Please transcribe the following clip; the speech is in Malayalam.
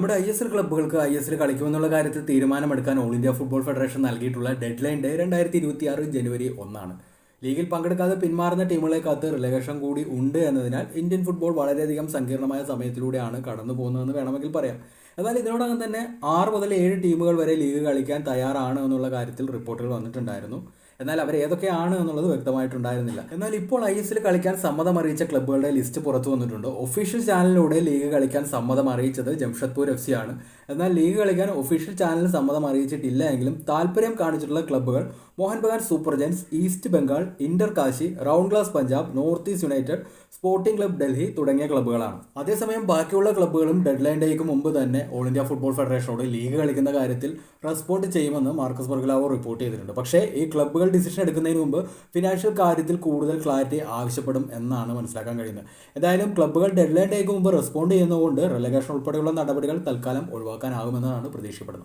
നമ്മുടെ ISL ക്ലബ്ബുകൾക്ക് ISL കളിക്കുമെന്നുള്ള കാര്യത്തിൽ തീരുമാനമെടുക്കാൻ ഓൾ ഇന്ത്യ ഫുട്ബോൾ ഫെഡറേഷൻ നൽകിയിട്ടുള്ള ഡെഡ് ലൈൻ ഡേ 2026 ജനുവരി 1. ലീഗിൽ പങ്കെടുക്കാതെ പിന്മാറുന്ന ടീമുകളെ കാത്ത് റിലേഗേഷൻ കൂടി ഉണ്ട് എന്നതിനാൽ ഇന്ത്യൻ ഫുട്ബോൾ വളരെയധികം സങ്കീർണമായ സമയത്തിലൂടെയാണ് കടന്നു പോകുന്നതെന്ന് വേണമെങ്കിൽ പറയാം. എന്നാൽ ഇതിനോടകം തന്നെ 6 മുതൽ 7 ടീമുകൾ വരെ ലീഗ് കളിക്കാൻ തയ്യാറാണ് എന്നുള്ള കാര്യത്തിൽ റിപ്പോർട്ടുകൾ വന്നിട്ടുണ്ടായിരുന്നു. എന്നാൽ അവർ ഏതൊക്കെയാണ് എന്നുള്ളത് വ്യക്തമായിട്ടുണ്ടായിരുന്നില്ല. എന്നാൽ ഇപ്പോൾ ISL കളിക്കാൻ സമ്മതം അറിയിച്ച ക്ലബ്ബുകളുടെ ലിസ്റ്റ് പുറത്തു വന്നിട്ടുണ്ട്. ഒഫീഷ്യൽ ചാനലിലൂടെ ലീഗ് കളിക്കാൻ സമ്മതം അറിയിച്ചത് ജംഷഡ്പൂർ FC ആണ്. എന്നാൽ ലീഗ് കളിക്കാൻ ഒഫീഷ്യൽ ചാനലിൽ സമ്മതം അറിയിച്ചിട്ടില്ല എങ്കിലും താല്പര്യം കാണിച്ചിട്ടുള്ള ക്ലബ്ബുകൾ Mohun Bagan Super Giants, East Bengal, Inter Kashi, Round Glass Punjab, North East United, Sporting Club Delhi തുടങ്ങിയ ക്ലബ്ബുകളാണ്. അതേസമയം ബാക്കിയുള്ള ക്ലബ്ബുകളും ഡെഡ് ലൈൻ ഡേക്ക് മുമ്പ് തന്നെ ഓൾ ഇന്ത്യ ഫുട്ബോൾ ഫെഡറേഷനോട് ലീഗ് കളിക്കുന്ന കാര്യത്തിൽ റെസ്പോണ്ട് ചെയ്യുമെന്ന് മാർക്കസ് ബർഗ്ലാവോ റിപ്പോർട്ട് ചെയ്തിട്ടുണ്ട്. പക്ഷേ ഈ ക്ലബ്ബുകൾ ഡിസിഷൻ എടുക്കുന്നതിന് മുമ്പ് ഫിനാൻഷ്യൽ കാര്യത്തിൽ കൂടുതൽ ക്ലാരിറ്റി ആവശ്യപ്പെടും എന്നാണ് മനസ്സിലാക്കാൻ കഴിയുന്നത്. എന്തായാലും ക്ലബ്ബുകൾ ഡെഡ് ലൈൻ ഡേക്ക് മുമ്പ് റെസ്പോണ്ട് ചെയ്യുന്നതുകൊണ്ട് റെലഗേഷൻ ഉൾപ്പെടെയുള്ള നടപടികൾ തൽക്കാലം ഒഴിവാക്കാനാകുമെന്നാണ് പ്രതീക്ഷിക്കപ്പെടുന്നത്.